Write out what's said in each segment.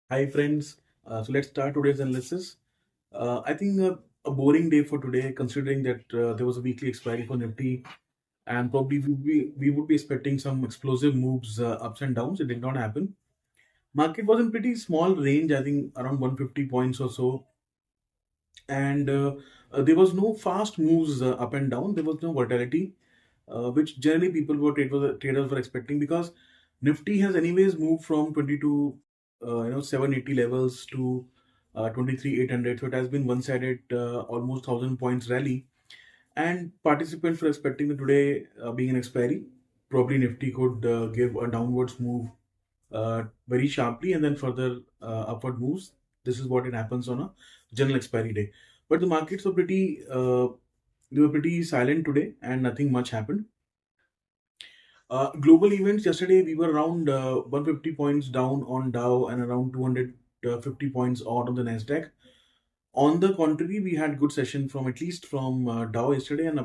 Hi friends, so let's start today's analysis. I think a boring day for today, considering that there was a weekly expiry for Nifty, and probably we would be expecting some explosive moves, ups and downs. It did not happen. Market was in pretty small range, I think around 150 points or so, and there was no fast moves up and down. There was no volatility, which generally traders were expecting because Nifty has anyways moved from 22 780 levels to 23,800. So it has been one-sided, almost 1,000 points rally, and participants were expecting that today, being an expiry, probably Nifty could give a downwards move very sharply and then further upward moves. This is what it happens on a general expiry day. But the markets were pretty silent today, and nothing much happened. Global events yesterday, we were around 150 points down on Dow and around 250 points odd on the Nasdaq. On the contrary, we had good session from at least from Dow yesterday, and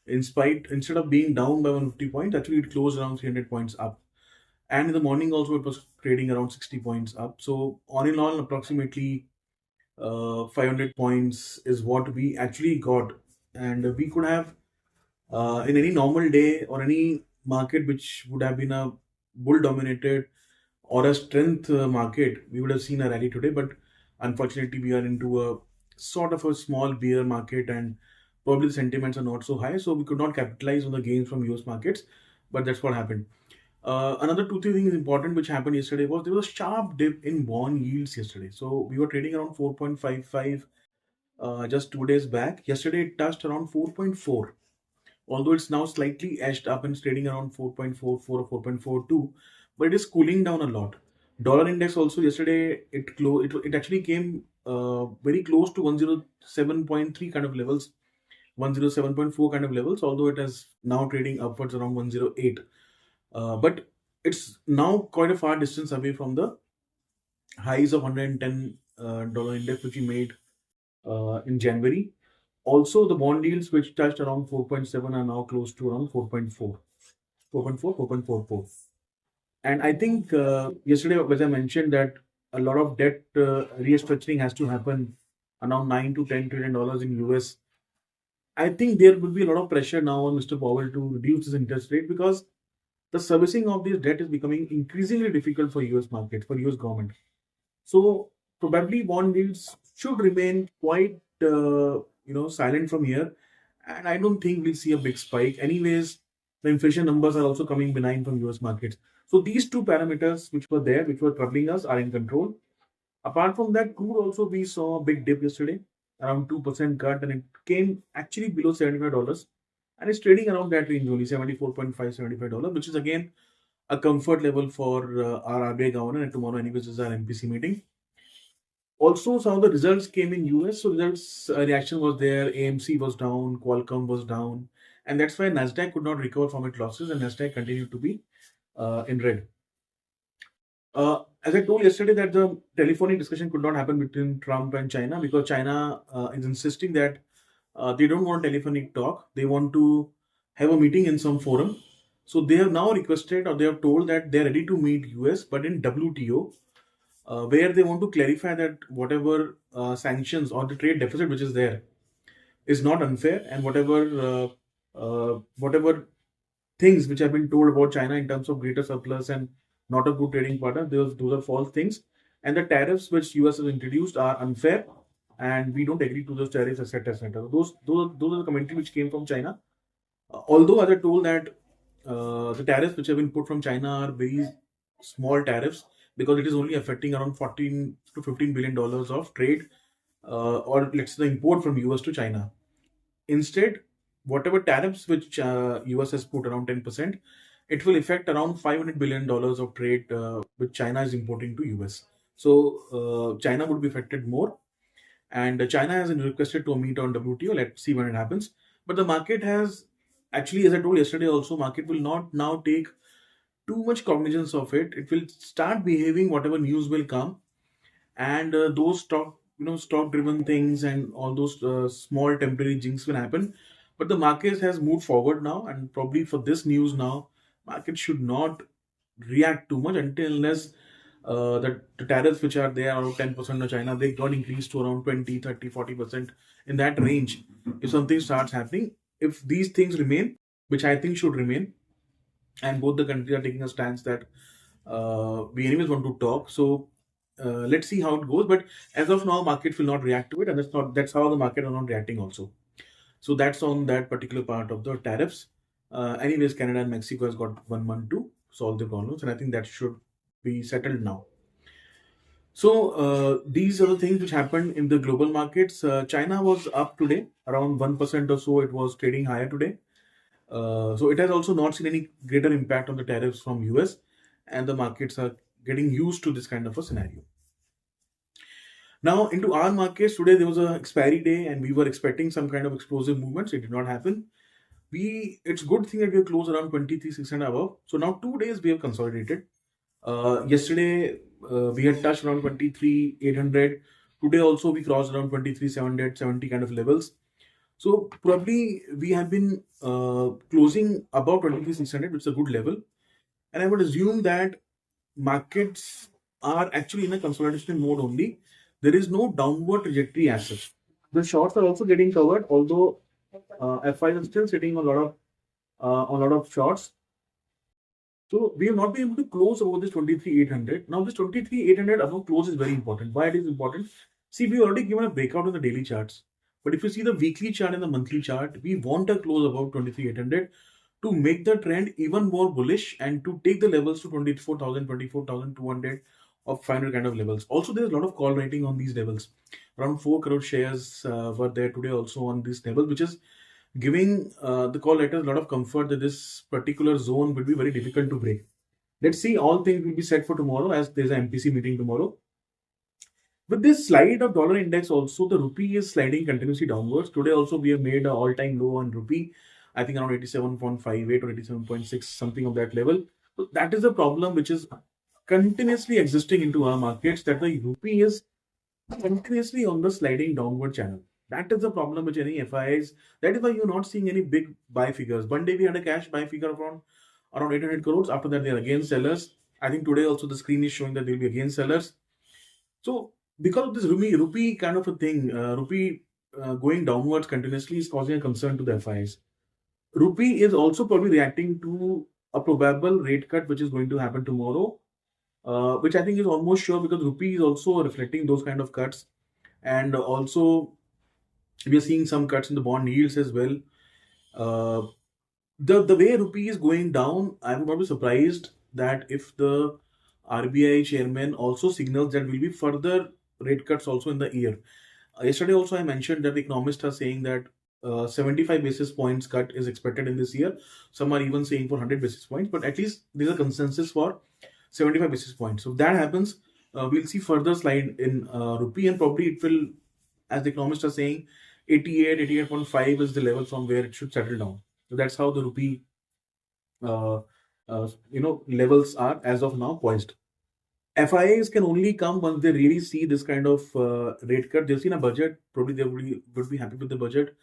instead of being down by 150 points, actually it closed around 300 points up. And in the morning also, it was trading around 60 points up. So on in all, approximately 500 points is what we actually got, and we could have in any normal day or any market which would have been a bull dominated or a strength market, we would have seen a rally today. But unfortunately, we are into a sort of a small bear market, and probably the sentiments are not so high, so we could not capitalize on the gains from US markets. But that's what happened. Another two, three things important which happened yesterday was there was a sharp dip in bond yields yesterday. So we were trading around 4.55 just 2 days back. Yesterday it touched around 4.4, although it's now slightly edged up and it's trading around 4.44 or 4.42, but it is cooling down a lot. Dollar index also yesterday it actually came very close to 107.3 kind of levels, 107.4 kind of levels, although it is now trading upwards around 108. But it's now quite a far distance away from the highs of 110 dollar index which we made in January. Also, the bond yields which touched around 4.7 are now close to around 4.4, 4.4, 4.44. And I think yesterday, as I mentioned, that a lot of debt restructuring has to happen around 9 to 10 trillion dollars in US. I think there will be a lot of pressure now on Mr. Powell to reduce his interest rate because the servicing of this debt is becoming increasingly difficult for US market, for US government. So probably bond yields should remain quite silent from here, and I don't think we'll see a big spike. Anyways, the inflation numbers are also coming benign from US markets. So these two parameters which were there, which were troubling us, are in control. Apart from that, crude also we saw a big dip yesterday, around 2% cut, and it came actually below $75, and it's trading around that range only, 74.5, $75, which is again a comfort level for our RBI governor. And tomorrow, anyways, is our MPC meeting. Also, some of the results came in US, so results reaction was there. AMC was down, Qualcomm was down, and that's why Nasdaq could not recover from its losses, and Nasdaq continued to be in red. As I told yesterday, that the telephonic discussion could not happen between Trump and China because China is insisting that they don't want telephonic talk. They want to have a meeting in some forum. So they have now requested, or they have told that they're ready to meet US, but in WTO, where they want to clarify that whatever sanctions or the trade deficit which is there is not unfair, and whatever things which have been told about China in terms of greater surplus and not a good trading partner, those are false things, and the tariffs which US has introduced are unfair, and we don't agree to those tariffs, etc., etc. Those are the commentary which came from China. Although, as I told that the tariffs which have been put from China are very small tariffs because it is only affecting around 14 to 15 billion dollars of trade, or let's say the import from US to China. Instead, whatever tariffs which US has put around 10%, it will affect around $500 billion of trade which China is importing to US. So China would be affected more, and China has requested to meet on WTO. Let's see when it happens. But the market has actually, as I told yesterday, also market will not now take too much cognizance of it. It will start behaving whatever news will come, and those stock driven things and all those small temporary jinx will happen. But the market has moved forward now, and probably for this news now, market should not react too much until unless the tariffs which are there around 10% on China, they got increased to around 20, 30, 40% in that range. If something starts happening, if these things remain, which I think should remain, and both the countries are taking a stance that we anyways want to talk. So let's see how it goes. But as of now, markets will not react to it, and that's how the market are not reacting also. So that's on that particular part of the tariffs. Anyways, Canada and Mexico has got 1 month to solve the problems, and I think that should be settled now. So these are the things which happened in the global markets. China was up today around 1% or so. It was trading higher today. So it has also not seen any greater impact on the tariffs from US, and the markets are getting used to this kind of a scenario. Now into our markets today, there was a expiry day, and we were expecting some kind of explosive movements. It did not happen. It's good thing that we are close around 23,600 above. So now 2 days we have consolidated. Yesterday we had touched around 23,800. Today also we crossed around 23,770 kind of levels. So probably we have been closing above 23,600, which is a good level. And I would assume that markets are actually in a consolidation mode only. There is no downward trajectory as such. The shorts are also getting covered, although FIs are still sitting on a lot of shorts. So we have not been able to close over this 23,800. Now this 23,800 above close is very important. Why it is important? See, we already given a breakout in the daily charts. But if you see the weekly chart and the monthly chart, we want a close above 23,800 to make the trend even more bullish and to take the levels to 24,000, 24,200 or 500 kind of levels. Also, there's a lot of call writing on these levels. Around 4 crore shares were there today also on this level, which is giving the call writers a lot of comfort that this particular zone will be very difficult to break. Let's see, all things will be set for tomorrow as there's an MPC meeting tomorrow. With this slide of dollar index also, the rupee is sliding continuously downwards. Today also we have made an all-time low on rupee, I think around 87.58 or 87.6, something of that level. So that is a problem which is continuously existing into our markets, that the rupee is continuously on the sliding downward channel. That is the problem which any FIs, that is why you're not seeing any big buy figures. One day we had a cash buy figure of around 800 crores. After that, they're again sellers. I think today also the screen is showing that they'll be again sellers. So because of this rupee kind of a thing, rupee going downwards continuously is causing a concern to the FIs. Rupee is also probably reacting to a probable rate cut which is going to happen tomorrow, which I think is almost sure because rupee is also reflecting those kind of cuts. And also we are seeing some cuts in the bond yields as well. The way rupee is going down, I would not be surprised that if the RBI chairman also signals that will be further rate cuts also in the year. Yesterday also I mentioned that the economists are saying that 75 basis points cut is expected in this year. Some are even saying for 100 basis points, but at least there's a consensus for 75 basis points. So if that happens, we'll see further slide in rupee, and probably it will, as the economists are saying, 88, 88.5 is the level from where it should settle down. So that's how the rupee, levels are as of now poised. FIAs can only come once they really see this kind of rate cut. They've seen a budget, probably they would be happy with the budget.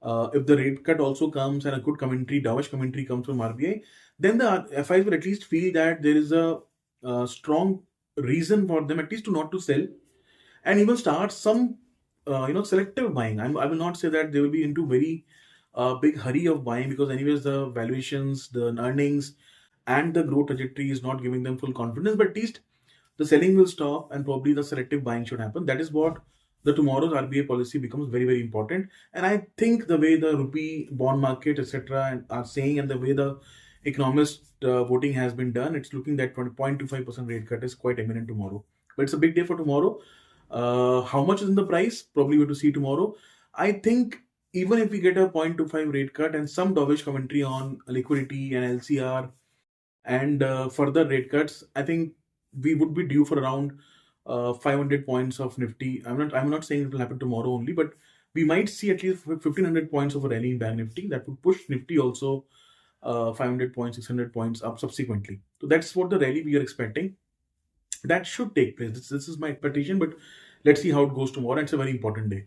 If the rate cut also comes and a good commentary, dovish commentary comes from RBI, then the FIs will at least feel that there is a strong reason for them at least to not to sell and even start some selective buying. I will not say that they will be into very big hurry of buying, because anyways the valuations, the earnings and the growth trajectory is not giving them full confidence, but at least the selling will stop and probably the selective buying should happen. That is what the tomorrow's RBI policy becomes very, very important. And I think the way the rupee bond market, etc., are saying, and the way the economist voting has been done, it's looking that 20.25% rate cut is quite imminent tomorrow. But it's a big day for tomorrow. How much is in the price? Probably we have to see tomorrow. I think even if we get a 0.25 rate cut and some dovish commentary on liquidity and LCR and further rate cuts, I think we would be due for around 500 points of Nifty. I'm not saying it will happen tomorrow only, but we might see at least 1500 points of a rally in Bank Nifty. That would push Nifty also 500 points, 600 points up subsequently. So that's what the rally we are expecting. That should take place. This is my expectation, but let's see how it goes tomorrow. It's a very important day.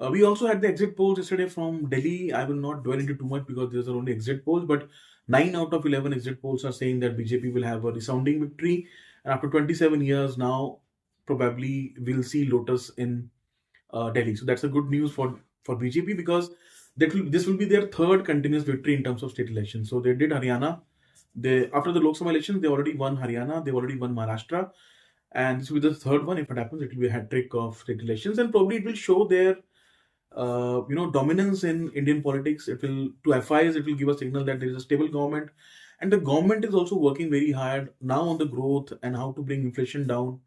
We also had the exit polls yesterday from Delhi. I will not dwell into too much because these are only exit polls, but 9 out of 11 exit polls are saying that BJP will have a resounding victory. and after 27 years now, probably we'll see Lotus in Delhi. So that's a good news for BJP, because this will be their third continuous victory in terms of state elections. So they did Haryana. They, after the Lok Sabha election, they already won Haryana. They've already won Maharashtra, and this will be the third one. If it happens, it will be a hat trick of state elections, and probably it will show their dominance in Indian politics. It will, to FIs, it will give a signal that there is a stable government, and the government is also working very hard now on the growth and how to bring inflation down.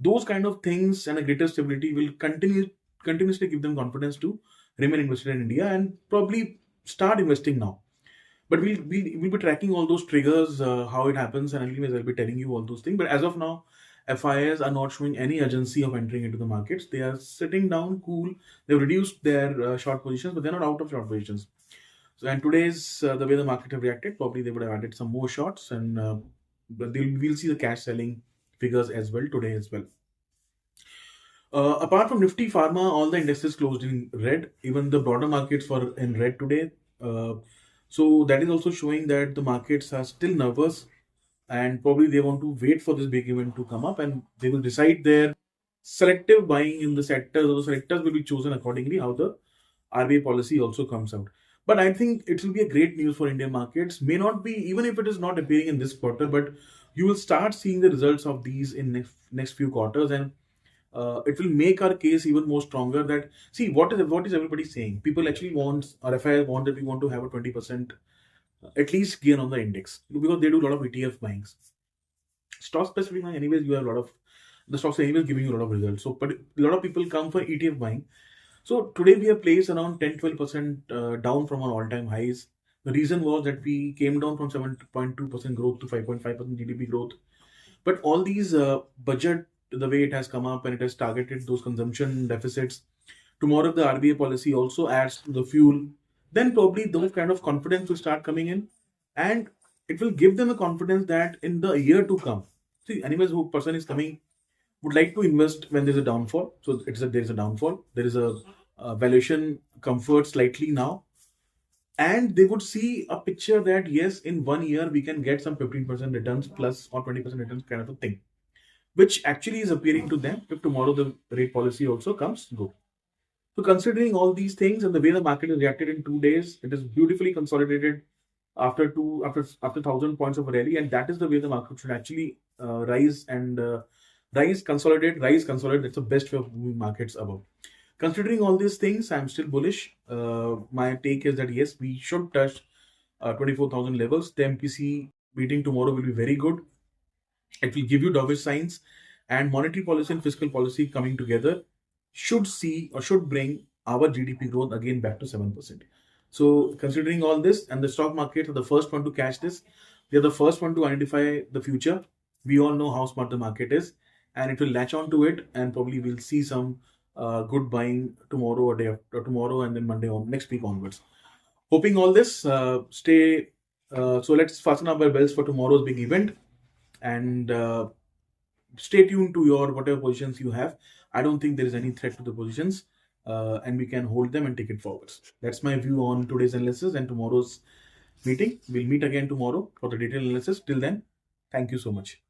Those kind of things and a greater stability will continuously give them confidence to remain invested in India and probably start investing now. But we'll be tracking all those triggers, how it happens, and anyways, I'll be telling you all those things. But as of now, FIs are not showing any urgency of entering into the markets. They are sitting down, cool. They've reduced their short positions, but they're not out of short positions. So, and today's the way the market have reacted, probably they would have added some more shots, and but we'll see the cash selling figures as well today as well. Apart from Nifty Pharma, all the indexes closed in red. Even the broader markets were in red today. So that is also showing that the markets are still nervous, and probably they want to wait for this big event to come up, and they will decide their selective buying in the sectors. Or the sectors will be chosen accordingly how the RBI policy also comes out. But I think it will be a great news for Indian markets. May not be, even if it is not appearing in this quarter, but you will start seeing the results of these in next few quarters, and it will make our case even more stronger. That, see, what is everybody saying? People actually want, or FI want, that we want to have a 20% at least gain on the index, because they do a lot of ETF buyings. Stock specific buying, anyways, you have a lot of the stocks anyways giving you a lot of results. So, but a lot of people come for ETF buying. So today we have placed around 10-12% down from our all-time highs. The reason was that we came down from 7.2% growth to 5.5% GDP growth. But all these budget, the way it has come up and it has targeted those consumption deficits, tomorrow the RBI policy also adds to the fuel, then probably those kind of confidence will start coming in, and it will give them a confidence that in the year to come, see, anyways, who person is coming would like to invest when there's a downfall. So there is a downfall, there is a valuation comfort slightly now, and they would see a picture that yes, in 1 year we can get some 15% returns plus or 20% returns kind of a thing, which actually is appearing to them if tomorrow the rate policy also comes good. So considering all these things and the way the market has reacted in 2 days, it is beautifully consolidated after 1,000 points of a rally, and that is the way the market should actually rise and rise, consolidate. That's the best way of moving markets above. Considering all these things, I'm still bullish. My take is that yes, we should touch 24,000 levels. The MPC meeting tomorrow will be very good. It will give you dovish signs, and monetary policy and fiscal policy coming together should see or should bring our GDP growth again back to 7%. So considering all this, and the stock market are the first one to catch this, they're the first one to identify the future. We all know how smart the market is, and it will latch on to it, and probably we'll see some good buying tomorrow or day after tomorrow, and then Monday on next week onwards. Hoping all this stay. So let's fasten our belts for tomorrow's big event, and stay tuned to your whatever positions you have. I don't think there is any threat to the positions, and we can hold them and take it forward. That's my view on today's analysis and tomorrow's meeting. We'll meet again tomorrow for the detailed analysis. Till then, thank you so much.